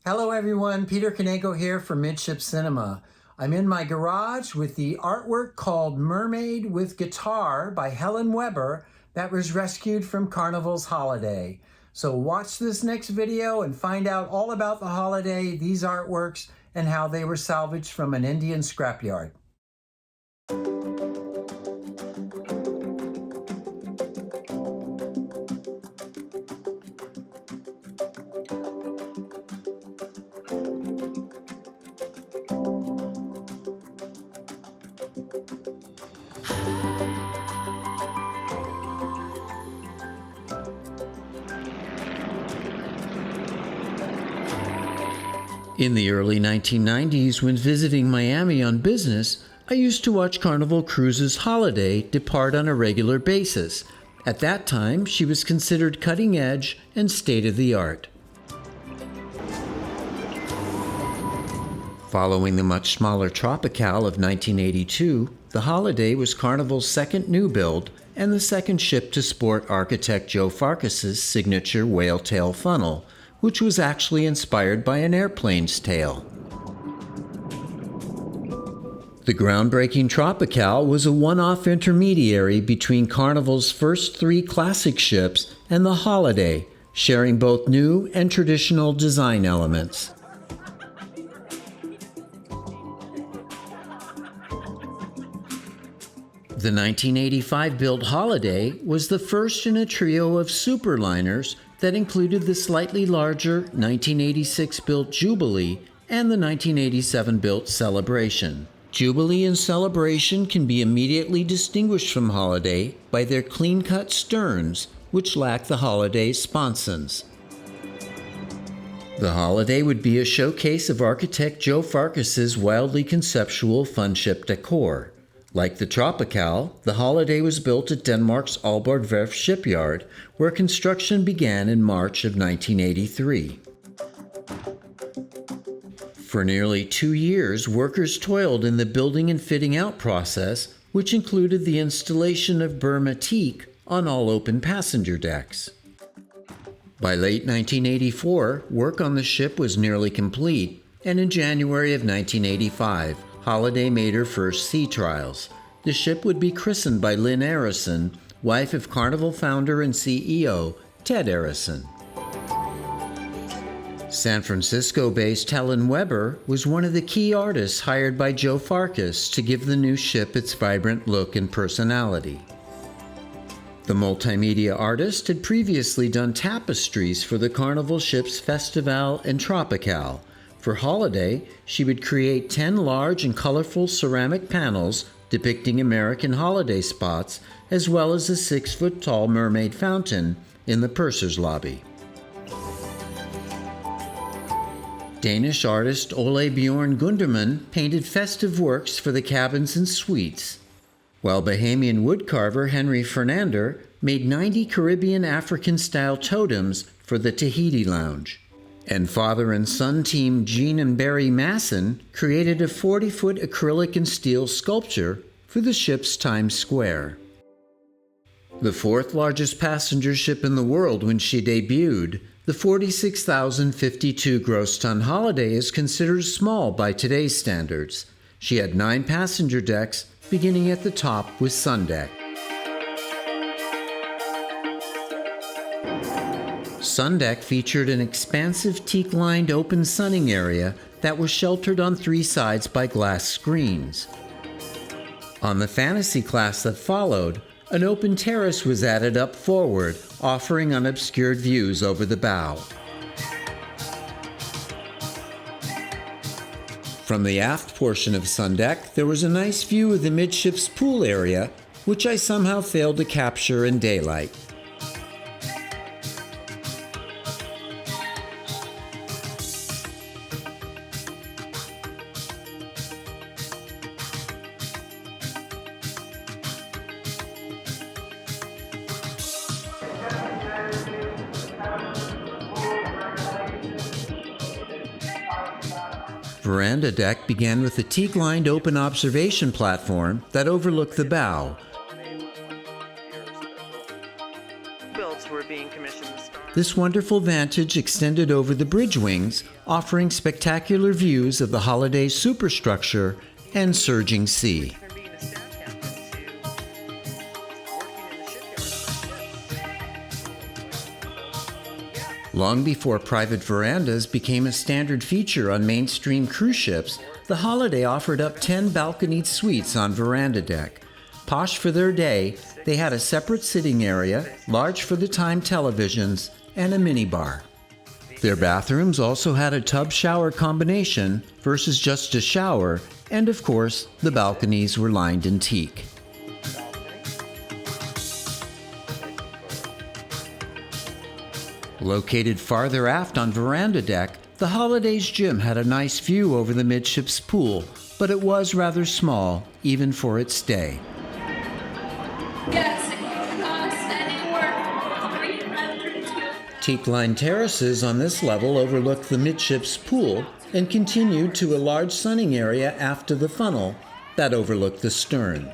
Hello everyone, Peter Canego here from Midship Cinema. I'm in my garage with the artwork called Mermaid with Guitar by Helen Weber that was rescued from Carnival's holiday. So watch this next video and find out all about the holiday, these artworks, and how they were salvaged from an Indian scrapyard. In the early 1990s, when visiting Miami on business, I used to watch Carnival Cruise's Holiday depart on a regular basis. At that time, she was considered cutting edge and state-of-the-art. Following the much smaller Tropical of 1982, the Holiday was Carnival's second new build and the second ship to sport architect Joe Farkas's signature whale tail funnel, which was actually inspired by an airplane's tail. The groundbreaking Tropical was a one-off intermediary between Carnival's first three classic ships and the Holiday, sharing both new and traditional design elements. The 1985-built Holiday was the first in a trio of superliners that included the slightly larger 1986-built Jubilee and the 1987-built Celebration. Jubilee and Celebration can be immediately distinguished from Holiday by their clean-cut sterns, which lack the Holiday's sponsons. The Holiday would be a showcase of architect Joe Farkas's wildly conceptual fun ship decor. Like the Tropical, the Holiday was built at Denmark's Aalborg Verft Shipyard, where construction began in March of 1983. For nearly 2 years, workers toiled in the building and fitting out process, which included the installation of Burma teak on all open passenger decks. By late 1984, work on the ship was nearly complete, and in January of 1985, Holiday made her first sea trials. The ship would be christened by Lynn Arison, wife of Carnival founder and CEO Ted Arison. San Francisco-based Helen Weber was one of the key artists hired by Joe Farkas to give the new ship its vibrant look and personality. The multimedia artist had previously done tapestries for the Carnival ships Festival and Tropical. For Holiday, she would create 10 large and colorful ceramic panels depicting American holiday spots, as well as a 6-foot-tall mermaid fountain in the purser's lobby. Danish artist Ole Bjorn Gundermann painted festive works for the cabins and suites, while Bahamian woodcarver Henry Fernander made 90 Caribbean African-style totems for the Tahiti Lounge. And father and son team Gene and Barry Masson created a 40-foot acrylic and steel sculpture for the ship's Times Square. The fourth largest passenger ship in the world when she debuted, the 46,052 gross ton Holiday is considered small by today's standards. She had 9 passenger decks, beginning at the top with sun deck. Sun deck featured an expansive teak-lined open sunning area that was sheltered on 3 sides by glass screens. On the Fantasy class that followed, an open terrace was added up forward, offering unobscured views over the bow. From the aft portion of Sun deck, there was a nice view of the midships pool area, which I somehow failed to capture in daylight. Veranda deck began with a teak-lined open observation platform that overlooked the bow. Builds were being commissioned. This wonderful vantage extended over the bridge wings, offering spectacular views of the Holiday superstructure and surging sea. Long before private verandas became a standard feature on mainstream cruise ships, the Holiday offered up 10 balconied suites on veranda deck. Posh for their day, they had a separate sitting area, large for the time televisions, and a minibar. Their bathrooms also had a tub-shower combination versus just a shower, and of course, the balconies were lined in teak. Located farther aft on veranda deck, the Holiday's gym had a nice view over the midships pool, but it was rather small, even for its day. Teak-lined terraces on this level overlook the midships pool and continued to a large sunning area aft of the funnel that overlooked the stern.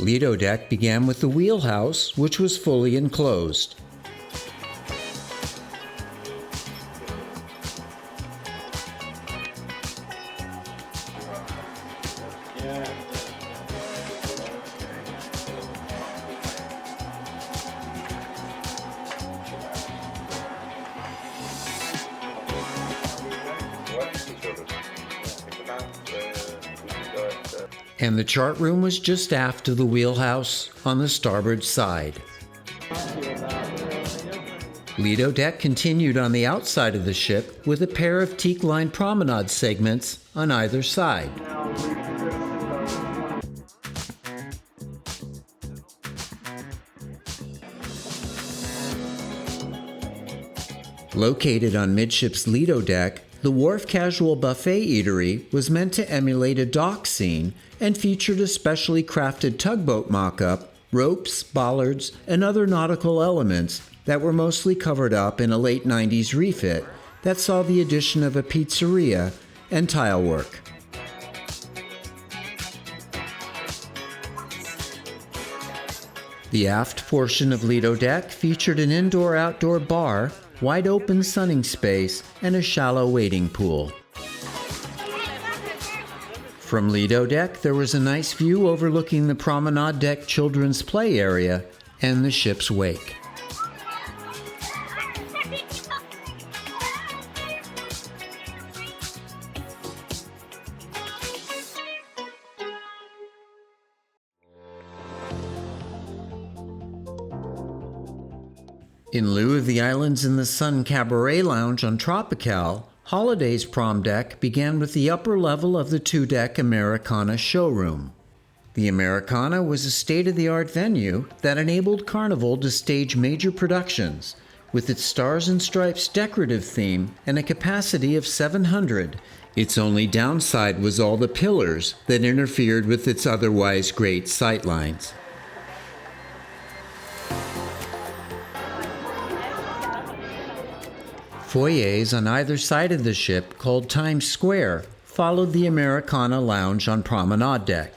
Lido deck began with the wheelhouse, which was fully enclosed. And the chart room was just aft of the wheelhouse on the starboard side. Lido deck continued on the outside of the ship with a pair of teak-lined promenade segments on either side. Located on midships Lido deck, the Wharf Casual Buffet Eatery was meant to emulate a dock scene and featured a specially crafted tugboat mock-up, ropes, bollards, and other nautical elements that were mostly covered up in a late 90s refit that saw the addition of a pizzeria and tile work. The aft portion of Lido deck featured an indoor-outdoor bar, wide-open sunning space, and a shallow wading pool. From Lido deck, there was a nice view overlooking the promenade deck children's play area and the ship's wake. In lieu of the Islands in the Sun Cabaret Lounge on Tropical, Holiday's prom deck began with the upper level of the two-deck Americana showroom. The Americana was a state-of-the-art venue that enabled Carnival to stage major productions, with its Stars and Stripes decorative theme and a capacity of 700. Its only downside was all the pillars that interfered with its otherwise great sightlines. Foyers on either side of the ship, called Times Square, followed the Americana lounge on Promenade deck.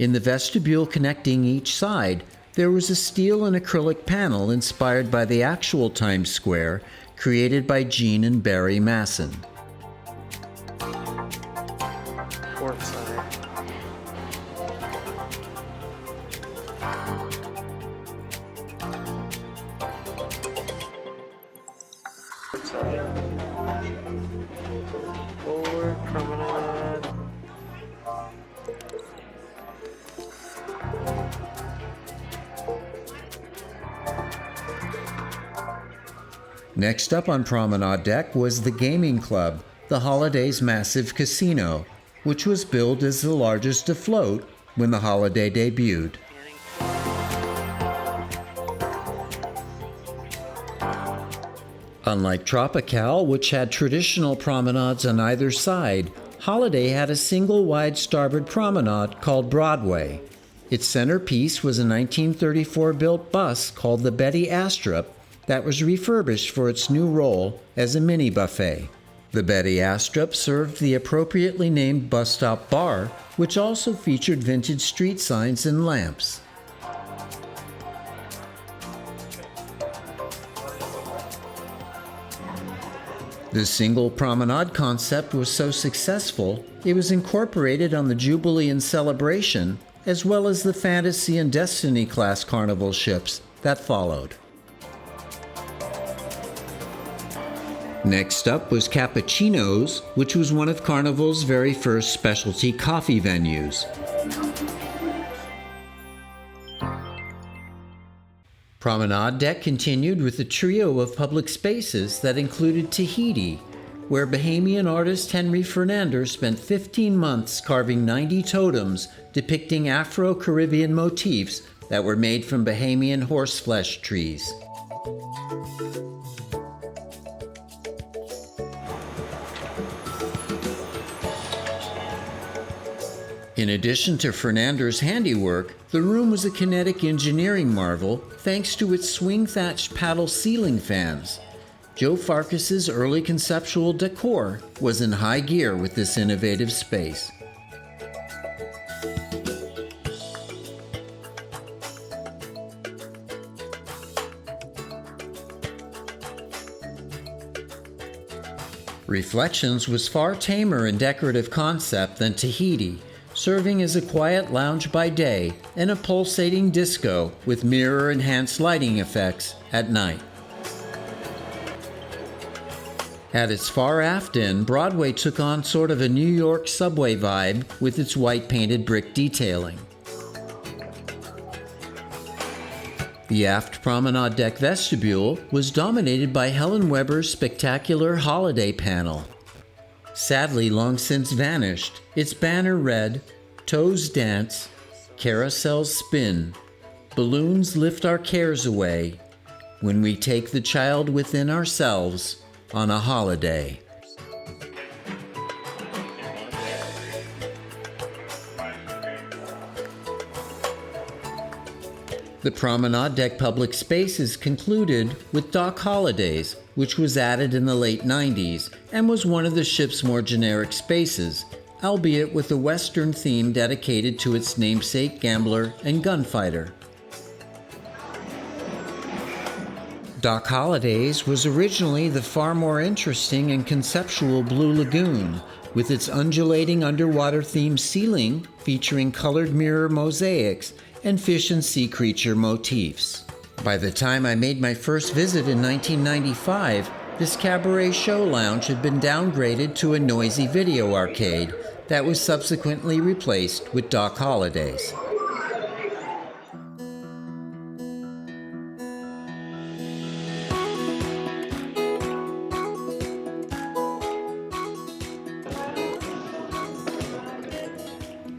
In the vestibule connecting each side, there was a steel and acrylic panel inspired by the actual Times Square, created by Gene and Barry Masson. Port side. Forward, promenade. Next up on Promenade deck was the Gaming Club, the Holiday's massive casino, which was billed as the largest afloat when the Holiday debuted. Unlike Tropical, which had traditional promenades on either side, Holiday had a single wide starboard promenade called Broadway. Its centerpiece was a 1934 built bus called the Betty Astrup that was refurbished for its new role as a mini buffet. The Betty Astrup served the appropriately named bus stop bar, which also featured vintage street signs and lamps. The single promenade concept was so successful, it was incorporated on the Jubilee and Celebration, as well as the Fantasy and Destiny class Carnival ships that followed. Next up was Cappuccino's, which was one of Carnival's very first specialty coffee venues. Promenade Deck continued with a trio of public spaces that included Tahiti, where Bahamian artist Henry Fernander spent 15 months carving 90 totems depicting Afro-Caribbean motifs that were made from Bahamian horseflesh trees. In addition to Fernander's handiwork, the room was a kinetic engineering marvel thanks to its swing-thatched paddle ceiling fans. Joe Farkas's early conceptual decor was in high gear with this innovative space. Reflections was far tamer in decorative concept than Tahiti, serving as a quiet lounge by day and a pulsating disco with mirror-enhanced lighting effects at night. At its far aft end, Broadway took on sort of a New York subway vibe with its white painted brick detailing. The aft promenade deck vestibule was dominated by Helen Weber's spectacular holiday panel. Sadly long since vanished, its banner read, "Toes dance, carousels spin, balloons lift our cares away, when we take the child within ourselves on a holiday." The promenade deck public spaces concluded with Dock Holidays, which was added in the late 90s and was one of the ship's more generic spaces, albeit with a Western theme dedicated to its namesake gambler and gunfighter. Dock Holidays was originally the far more interesting and conceptual Blue Lagoon, with its undulating underwater-themed ceiling featuring colored mirror mosaics and fish and sea creature motifs. By the time I made my first visit in 1995, this cabaret show lounge had been downgraded to a noisy video arcade that was subsequently replaced with Dock Holidays.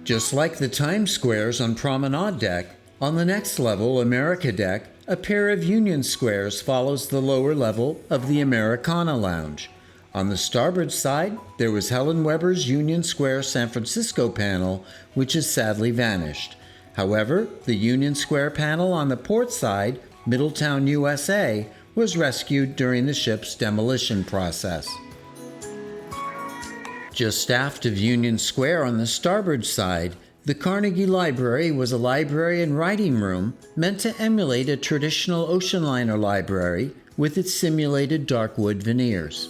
Just like the Times Squares on Promenade Deck, on the next level, America Deck, a pair of Union Squares follows the lower level of the Americana Lounge. On the starboard side, there was Helen Weber's Union Square San Francisco panel, which has sadly vanished. However, the Union Square panel on the port side, Middletown, USA, was rescued during the ship's demolition process. Just aft of Union Square on the starboard side, the Carnegie Library was a library and writing room meant to emulate a traditional ocean liner library with its simulated dark wood veneers.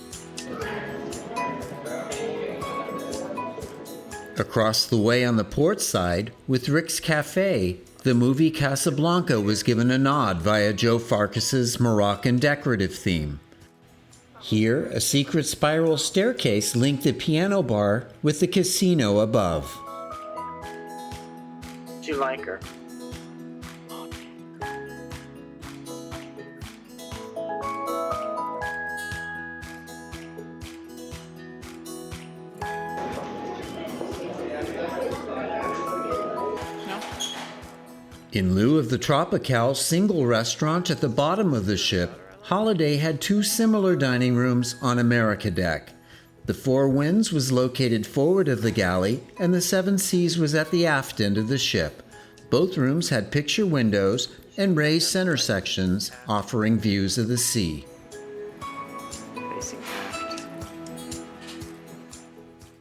Across the way on the port side, with Rick's Cafe, the movie Casablanca was given a nod via Joe Farkas's Moroccan decorative theme. Here, a secret spiral staircase linked the piano bar with the casino above. Do you like her? In lieu of the Tropical single restaurant at the bottom of the ship, Holiday had two similar dining rooms on America Deck. The Four Winds was located forward of the galley, and the Seven Seas was at the aft end of the ship. Both rooms had picture windows and raised center sections offering views of the sea. Facing aft.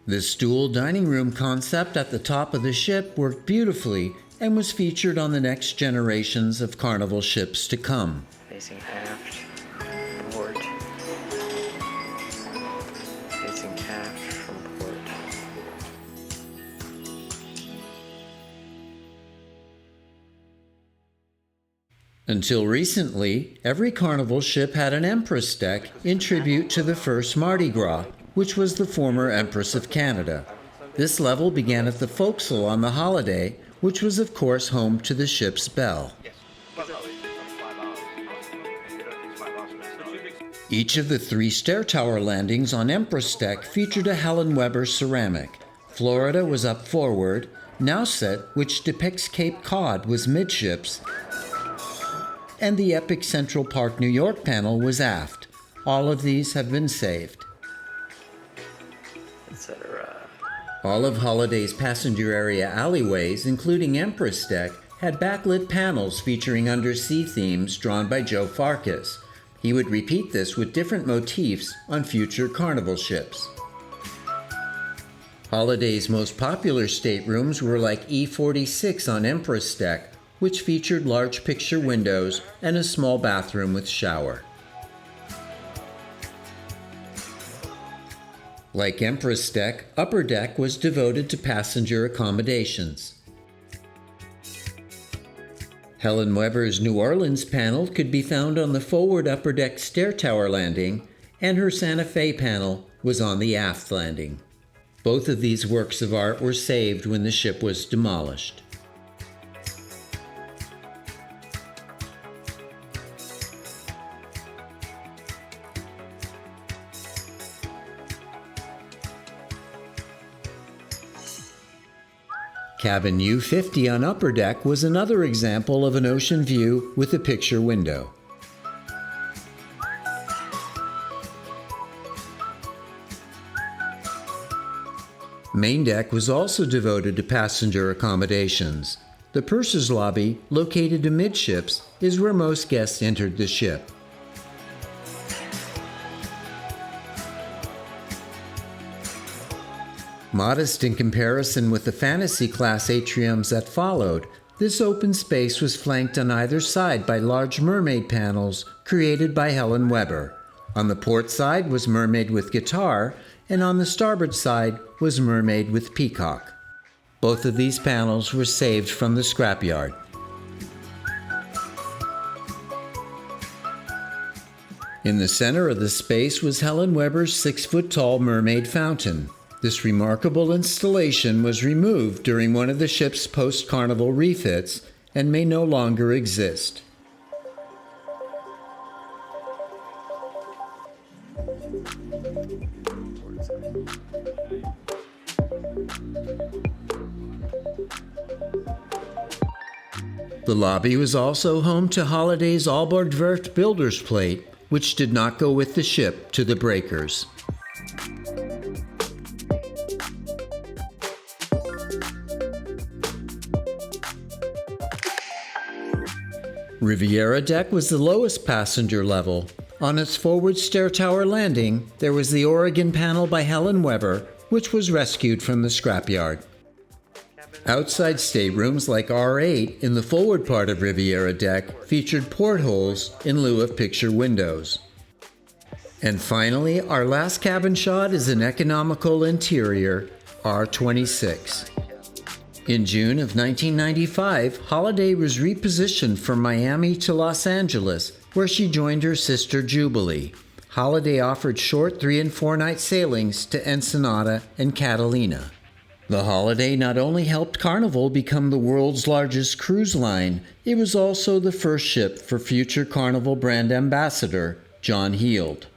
The stool dining room concept at the top of the ship worked beautifully and was featured on the next generations of Carnival ships to come. Facing aft. Port. Facing aft from port. Until recently, every Carnival ship had an Empress deck in tribute to the first Mardi Gras, which was the former Empress of Canada. This level began at the forecastle on the Holiday, which was of course home to the ship's bell. Each of the three stair tower landings on Empress deck featured a Helen Weber ceramic. Florida was up forward, Nauset, which depicts Cape Cod, was midships, and the epic Central Park, New York panel was aft. All of these have been saved. Etc. All of Holiday's passenger area alleyways, including Empress deck, had backlit panels featuring undersea themes drawn by Joe Farkas. He would repeat this with different motifs on future Carnival ships. Holiday's most popular staterooms were like E46 on Empress deck, which featured large picture windows and a small bathroom with shower. Like Empress deck, Upper Deck was devoted to passenger accommodations. Helen Weber's New Orleans panel could be found on the forward upper deck stair tower landing, and her Santa Fe panel was on the aft landing. Both of these works of art were saved when the ship was demolished. Cabin U50 on Upper Deck was another example of an ocean view with a picture window. Main Deck was also devoted to passenger accommodations. The purser's lobby, located amidships, is where most guests entered the ship. Modest in comparison with the Fantasy class atriums that followed, this open space was flanked on either side by large mermaid panels created by Helen Weber. On the port side was Mermaid with Guitar, and on the starboard side was Mermaid with Peacock. Both of these panels were saved from the scrapyard. In the center of the space was Helen Weber's 6-foot-tall mermaid fountain. This remarkable installation was removed during one of the ship's post-Carnival refits and may no longer exist. The lobby was also home to Holiday's Aalborgwerft builder's plate, which did not go with the ship to the breakers. Riviera Deck was the lowest passenger level. On its forward stair tower landing, there was the Oregon panel by Helen Weber, which was rescued from the scrapyard. Outside staterooms like R8 in the forward part of Riviera Deck featured portholes in lieu of picture windows. And finally, our last cabin shot is an economical interior, R26. In June of 1995, Holiday was repositioned from Miami to Los Angeles, where she joined her sister Jubilee. Holiday offered short 3- and 4-night sailings to Ensenada and Catalina. The Holiday not only helped Carnival become the world's largest cruise line, it was also the first ship for future Carnival brand ambassador, John Heald.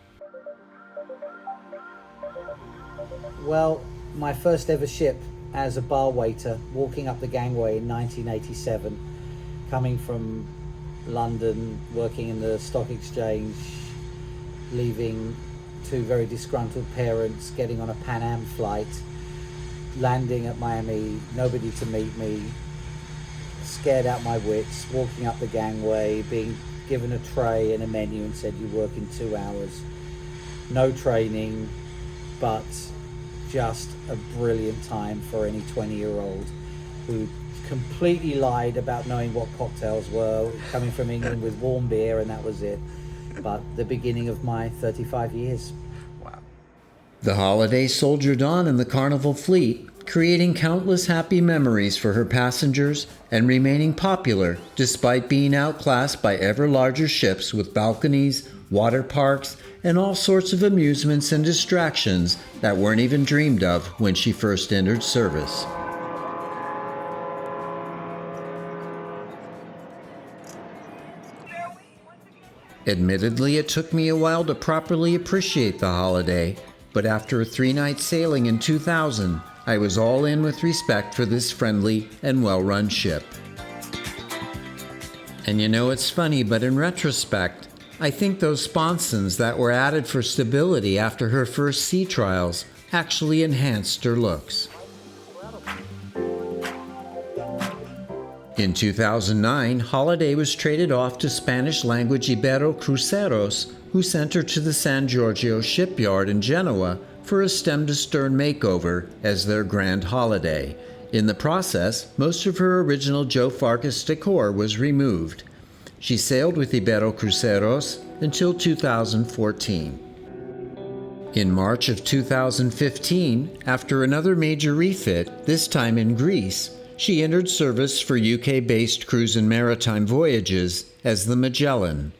Well, my first ever ship as a bar waiter, walking up the gangway in 1987, coming from London, working in the stock exchange, leaving two very disgruntled parents, getting on a Pan Am flight, landing at Miami, nobody to meet me, scared out my wits, walking up the gangway, being given a tray and a menu and said you work in 2 hours. No training, but just a brilliant time for any 20-year-old who completely lied about knowing what cocktails were, coming from England with warm beer, and that was it. But the beginning of my 35 years. Wow. The Holiday soldiered on in the Carnival fleet, creating countless happy memories for her passengers and remaining popular despite being outclassed by ever larger ships with balconies, water parks, and all sorts of amusements and distractions that weren't even dreamed of when she first entered service. Admittedly, it took me a while to properly appreciate the Holiday, but after a 3-night sailing in 2000, I was all in with respect for this friendly and well-run ship. And you know, it's funny, but in retrospect, I think those sponsons that were added for stability after her first sea trials actually enhanced her looks. In 2009, Holiday was traded off to Spanish-language Ibero Cruceros, who sent her to the San Giorgio Shipyard in Genoa for a stem-to-stern makeover as their Grand Holiday. In the process, most of her original Joe Farkas decor was removed. She sailed with Ibero Cruceros until 2014. In March of 2015, after another major refit, this time in Greece, she entered service for UK-based cruise and maritime voyages as the Magellan.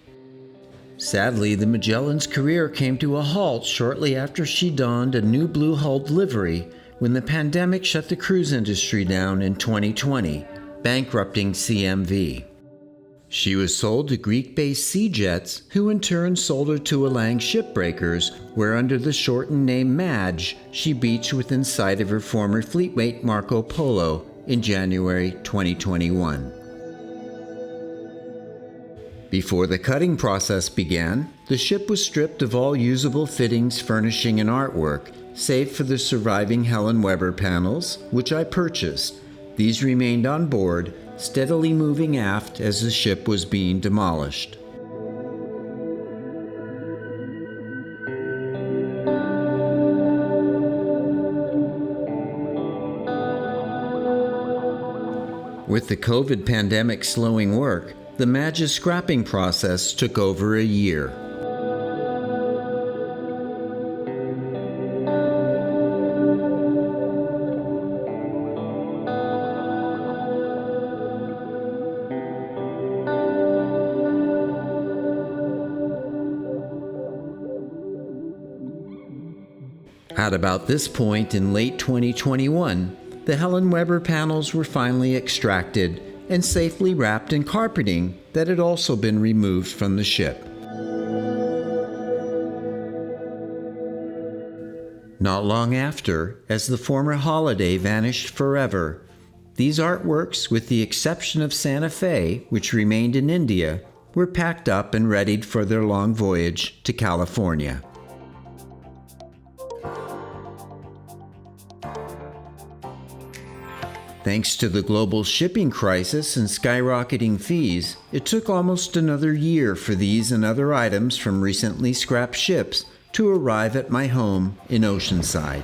Sadly, the Magellan's career came to a halt shortly after she donned a new blue-hulled livery when the pandemic shut the cruise industry down in 2020, bankrupting CMV. She was sold to Greek-based Sea Jets, who in turn sold her to Alang Shipbreakers, where under the shortened name Madge, she beached within sight of her former fleetmate Marco Polo in January 2021. Before the cutting process began, the ship was stripped of all usable fittings, furnishing, and artwork, save for the surviving Helen Weber panels, which I purchased. These remained on board, steadily moving aft as the ship was being demolished. With the COVID pandemic slowing work, the Madge's scrapping process took over a year. At about this point in late 2021, the Helen Weber panels were finally extracted and safely wrapped in carpeting that had also been removed from the ship. Not long after, as the former Holiday vanished forever, these artworks, with the exception of Santa Fe, which remained in India, were packed up and readied for their long voyage to California. Thanks to the global shipping crisis and skyrocketing fees, it took almost another year for these and other items from recently scrapped ships to arrive at my home in Oceanside.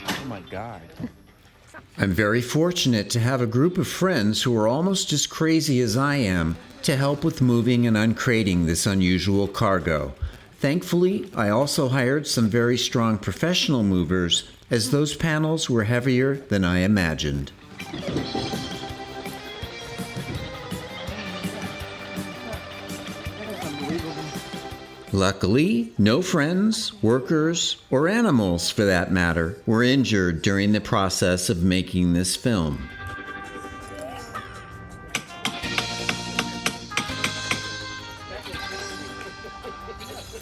Oh my God. I'm very fortunate to have a group of friends who are almost as crazy as I am to help with moving and uncrating this unusual cargo. Thankfully, I also hired some very strong professional movers, as those panels were heavier than I imagined. Luckily, no friends, workers, or animals for that matter, were injured during the process of making this film.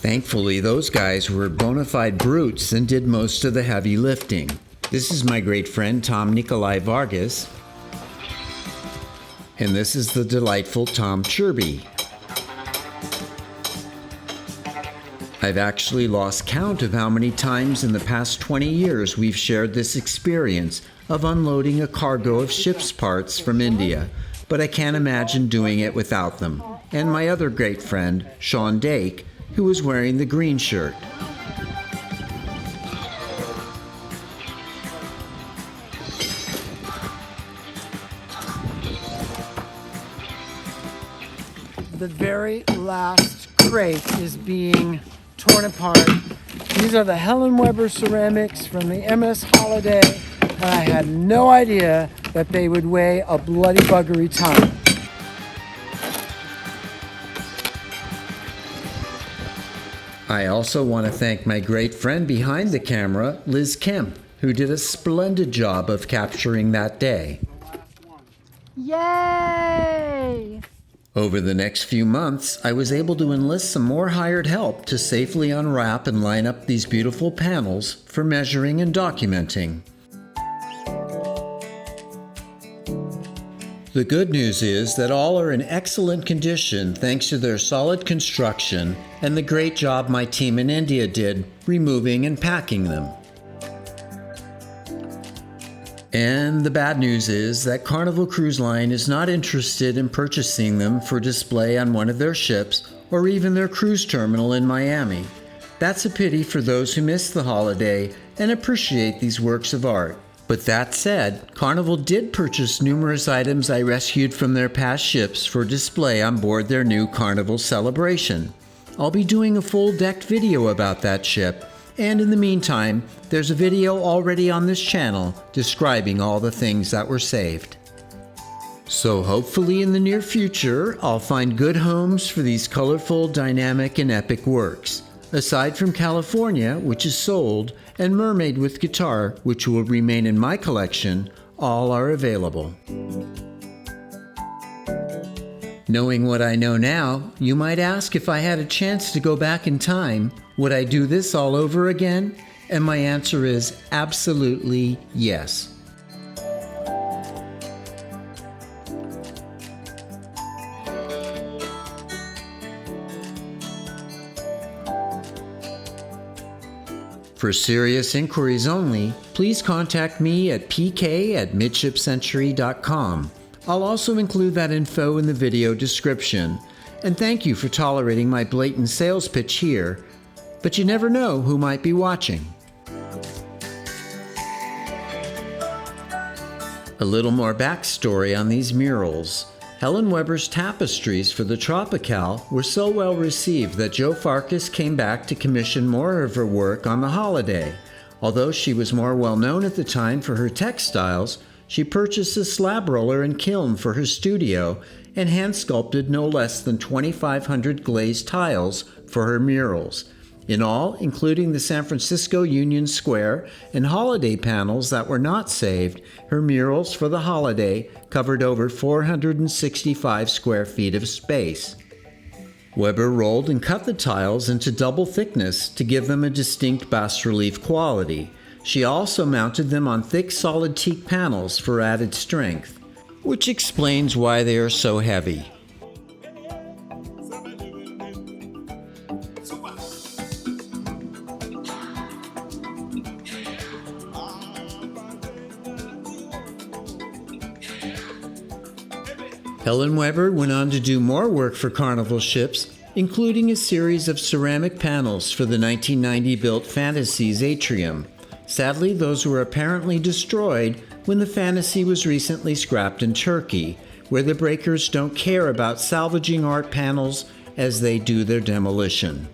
Thankfully, those guys were bona fide brutes and did most of the heavy lifting. This is my great friend Tom Nikolai Vargas. And this is the delightful Tom Chirby. I've actually lost count of how many times in the past 20 years we've shared this experience of unloading a cargo of ship's parts from India, but I can't imagine doing it without them. And my other great friend, Sean Dake, who was wearing the green shirt. The very last crate is being torn apart. These are the Helen Weber ceramics from the MS Holiday, and I had no idea that they would weigh a bloody buggery ton. I also want to thank my great friend behind the camera, Liz Kemp, who did a splendid job of capturing that day. Yay! Over the next few months, I was able to enlist some more hired help to safely unwrap and line up these beautiful panels for measuring and documenting. The good news is that all are in excellent condition thanks to their solid construction and the great job my team in India did removing and packing them. And the bad news is that Carnival Cruise Line is not interested in purchasing them for display on one of their ships or even their cruise terminal in Miami. That's a pity for those who miss the holiday and appreciate these works of art. But that said, Carnival did purchase numerous items I rescued from their past ships for display on board their new Carnival celebration. I'll be doing a full decked video about that ship. And in the meantime, there's a video already on this channel describing all the things that were saved. So hopefully in the near future, I'll find good homes for these colorful, dynamic, and epic works. Aside from California, which is sold, and Mermaid with Guitar, which will remain in my collection, all are available. Knowing what I know now, you might ask if I had a chance to go back in time, would I do this all over again? And my answer is absolutely yes. For serious inquiries only, please contact me at pk@midshipcentury.com. I'll also include that info in the video description. And thank you for tolerating my blatant sales pitch here, but you never know who might be watching. A little more backstory on these murals. Helen Weber's tapestries for the Tropical were so well received that Joe Farkas came back to commission more of her work on the holiday. Although she was more well known at the time for her textiles, she purchased a slab roller and kiln for her studio and hand-sculpted no less than 2,500 glazed tiles for her murals. In all, including the San Francisco Union Square and holiday panels that were not saved, her murals for the holiday covered over 465 square feet of space. Weber rolled and cut the tiles into double thickness to give them a distinct bas-relief quality. She also mounted them on thick solid teak panels for added strength, which explains why they are so heavy. Helen Weber went on to do more work for Carnival ships, including a series of ceramic panels for the 1990-built Fantasy's atrium. Sadly, those were apparently destroyed when the Fantasy was recently scrapped in Turkey, where the breakers don't care about salvaging art panels as they do their demolition.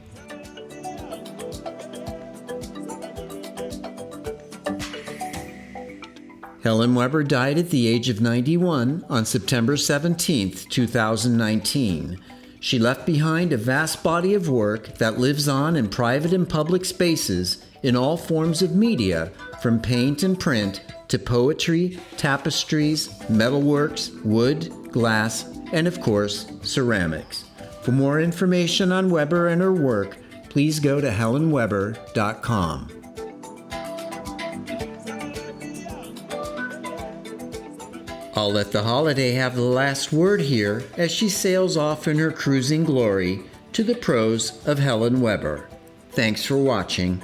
Helen Weber died at the age of 91 on September 17, 2019. She left behind a vast body of work that lives on in private and public spaces in all forms of media, from paint and print to poetry, tapestries, metalworks, wood, glass, and of course, ceramics. For more information on Weber and her work, please go to helenweber.com. I'll let the holiday have the last word here as she sails off in her cruising glory to the prose of Helen Weber. Thanks for watching.